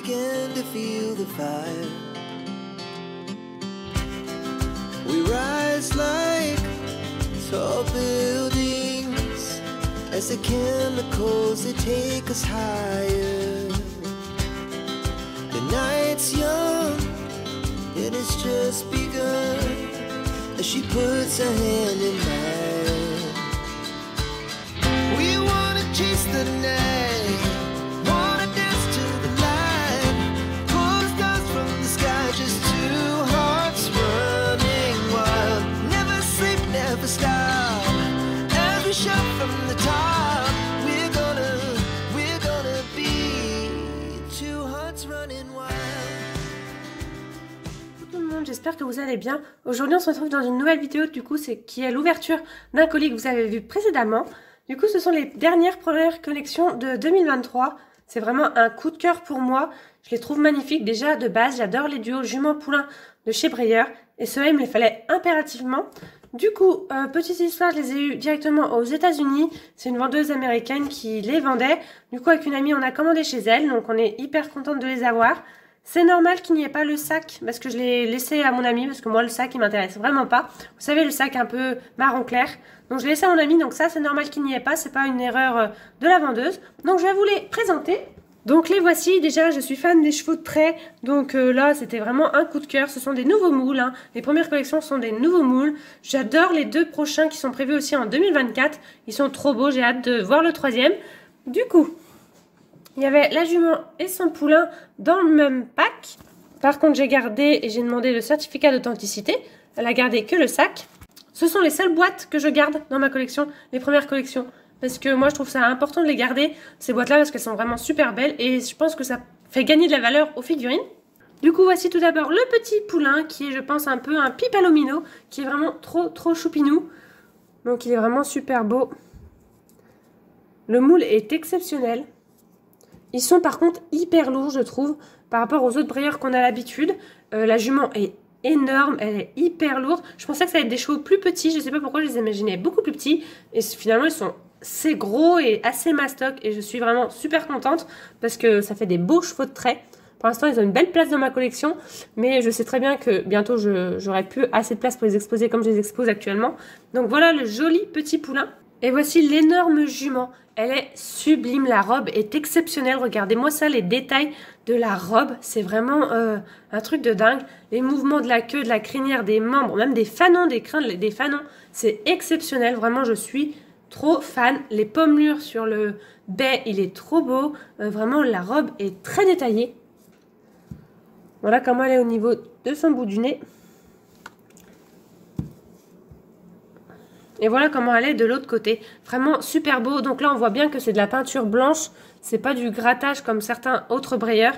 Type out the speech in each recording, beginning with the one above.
began to feel the fire. We rise like tall buildings as the chemicals, they take us higher. The night's young and it's just begun as she puts her hand in mine. We wanna chase the night, wanna dance to the light, pull the stars from the sky, just two hearts running wild. Never sleep, never stop, as we shout from the top. We're gonna be two hearts running wild. Tout le monde, j'espère que vous allez bien. Aujourd'hui on se retrouve dans une nouvelle vidéo, du coup c'est qui est l'ouverture d'un colis que vous avez vu précédemment. Du coup ce sont les dernières premières collections de 2023. C'est vraiment un coup de cœur pour moi. Je les trouve magnifiques. Déjà de base j'adore les duos jument poulain de chez Breyer. Et ceux-là il me les fallait impérativement. Du coup, petite histoire, je les ai eus directement aux États-Unis. C'est une vendeuse américaine qui les vendait. Du coup avec une amie on a commandé chez elle. Donc on est hyper contente de les avoir. C'est normal qu'il n'y ait pas le sac parce que je l'ai laissé à mon ami parce que moi le sac il m'intéresse vraiment pas. Vous savez le sac un peu marron clair. Donc je l'ai laissé à mon ami, donc ça c'est normal qu'il n'y ait pas, c'est pas une erreur de la vendeuse. Donc je vais vous les présenter. Donc les voici, déjà je suis fan des chevaux de trait, donc là c'était vraiment un coup de cœur. Ce sont des nouveaux moules, hein. Les premières collections sont des nouveaux moules. J'adore les deux prochains qui sont prévus aussi en 2024. Ils sont trop beaux, j'ai hâte de voir le troisième. Du coup, il y avait la jument et son poulain dans le même pack. Par contre, j'ai gardé et j'ai demandé le certificat d'authenticité. Elle a gardé que le sac. Ce sont les seules boîtes que je garde dans ma collection, les premières collections. Parce que moi, je trouve ça important de les garder, ces boîtes-là, parce qu'elles sont vraiment super belles. Et je pense que ça fait gagner de la valeur aux figurines. Du coup, voici tout d'abord le petit poulain, qui est, je pense, un peu un pipalomino, qui est vraiment trop choupinou. Donc, il est vraiment super beau. Le moule est exceptionnel. Ils sont par contre hyper lourds, je trouve, par rapport aux autres Breyer qu'on a l'habitude. La jument est énorme, elle est hyper lourde. Je pensais que ça allait être des chevaux plus petits, je sais pas pourquoi je les imaginais beaucoup plus petits. Et finalement, ils sont assez gros et assez mastoc. Et je suis vraiment super contente parce que ça fait des beaux chevaux de trait. Pour l'instant, ils ont une belle place dans ma collection. Mais je sais très bien que bientôt, j'aurai plus assez de place pour les exposer comme je les expose actuellement. Donc voilà le joli petit poulain. Et voici l'énorme jument. Elle est sublime, la robe est exceptionnelle. Regardez-moi ça, les détails de la robe. C'est vraiment un truc de dingue. Les mouvements de la queue, de la crinière, des membres, même des fanons, des crins, des fanons. C'est exceptionnel, vraiment je suis trop fan. Les pommelures sur le bai, il est trop beau. Vraiment la robe est très détaillée. Voilà comment elle est au niveau de son bout du nez. Et voilà comment elle est de l'autre côté. Vraiment super beau. Donc là, on voit bien que c'est de la peinture blanche. C'est pas du grattage comme certains autres Breyer.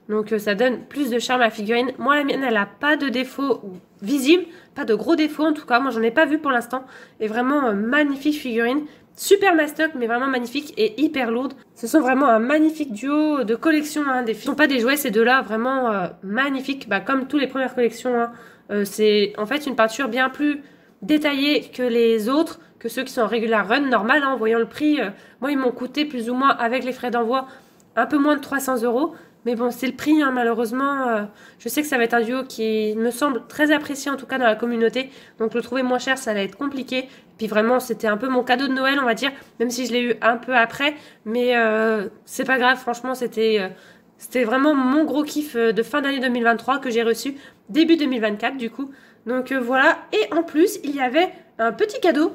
Donc ça donne plus de charme à la figurine. Moi, la mienne, elle a pas de défaut visible. Pas de gros défauts en tout cas. Moi, j'en ai pas vu pour l'instant. Et vraiment magnifique figurine. Super mastoc, mais vraiment magnifique et hyper lourde. Ce sont vraiment un magnifique duo de collection. Hein, ce ne sont pas des jouets, ces deux-là. Vraiment magnifiques. Bah, comme toutes les premières collections. Hein. C'est en fait une peinture bien plus détaillés que les autres, que ceux qui sont en regular run normal, hein, en voyant le prix. Moi, ils m'ont coûté plus ou moins, avec les frais d'envoi, un peu moins de 300 €. Mais bon, c'est le prix, hein, malheureusement. Je sais que ça va être un duo qui me semble très apprécié, en tout cas dans la communauté. Donc, le trouver moins cher, ça allait être compliqué. Puis vraiment, c'était un peu mon cadeau de Noël, on va dire, même si je l'ai eu un peu après. Mais c'est pas grave, franchement, c'était vraiment mon gros kiff de fin d'année 2023 que j'ai reçu début 2024, du coup. Donc voilà, et en plus, il y avait un petit cadeau.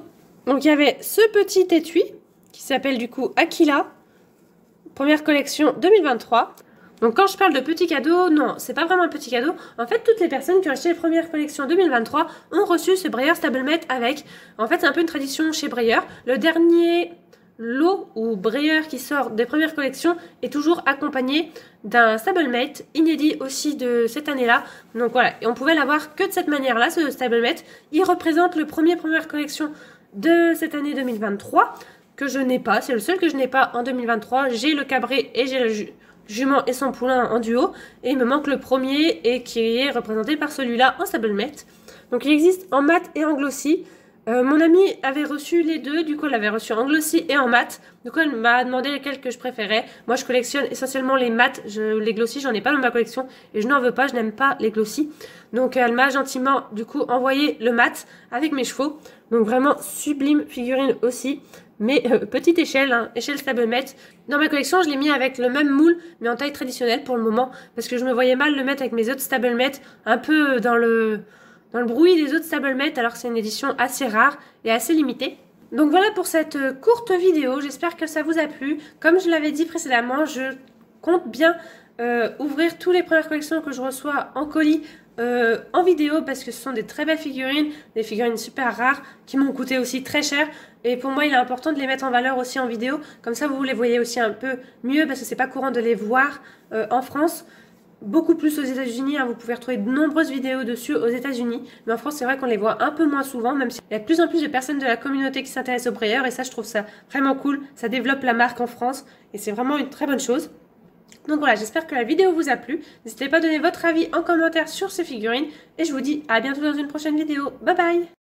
Donc il y avait ce petit étui qui s'appelle du coup Aquila, première collection 2023. Donc quand je parle de petit cadeau, non, c'est pas vraiment un petit cadeau. En fait, toutes les personnes qui ont acheté les premières collections 2023 ont reçu ce Breyer Stablemate avec. En fait, c'est un peu une tradition chez Breyer. Le dernier lot ou Breyer qui sort des premières collections est toujours accompagné d'un stablemate inédit aussi de cette année-là. Donc voilà, et on pouvait l'avoir que de cette manière-là, ce stablemate. Il représente le première collection de cette année 2023 que je n'ai pas. C'est le seul que je n'ai pas en 2023. J'ai le cabré et j'ai le jument et son poulain en duo. Et il me manque le premier et qui est représenté par celui-là en stablemate. Donc il existe en mat et en glossy. Mon amie avait reçu les deux, du coup elle avait reçu en glossy et en mat. Du coup elle m'a demandé lesquels que je préférais. Moi je collectionne essentiellement les mats, les glossy j'en ai pas dans ma collection et je n'en veux pas, je n'aime pas les glossy. Donc elle m'a gentiment du coup envoyé le mat avec mes chevaux. Donc vraiment sublime figurine aussi. Mais petite échelle, hein, échelle stablemate. Dans ma collection je l'ai mis avec le même moule mais en taille traditionnelle pour le moment. Parce que je me voyais mal le mettre avec mes autres stablemates un peu dans le bruit des autres stablemates alors que c'est une édition assez rare et assez limitée. Donc voilà pour cette courte vidéo, j'espère que ça vous a plu. Comme je l'avais dit précédemment, je compte bien ouvrir toutes les premières collections que je reçois en colis en vidéo parce que ce sont des très belles figurines, des figurines super rares qui m'ont coûté aussi très cher. Et pour moi il est important de les mettre en valeur aussi en vidéo, comme ça vous les voyez aussi un peu mieux parce que c'est pas courant de les voir en France. Beaucoup plus aux États-Unis, hein, vous pouvez retrouver de nombreuses vidéos dessus aux États-Unis, mais en France c'est vrai qu'on les voit un peu moins souvent, même s'il y a de plus en plus de personnes de la communauté qui s'intéressent aux brayeurs, et ça je trouve ça vraiment cool, ça développe la marque en France, et c'est vraiment une très bonne chose. Donc voilà, j'espère que la vidéo vous a plu, n'hésitez pas à donner votre avis en commentaire sur ces figurines, et je vous dis à bientôt dans une prochaine vidéo, bye bye!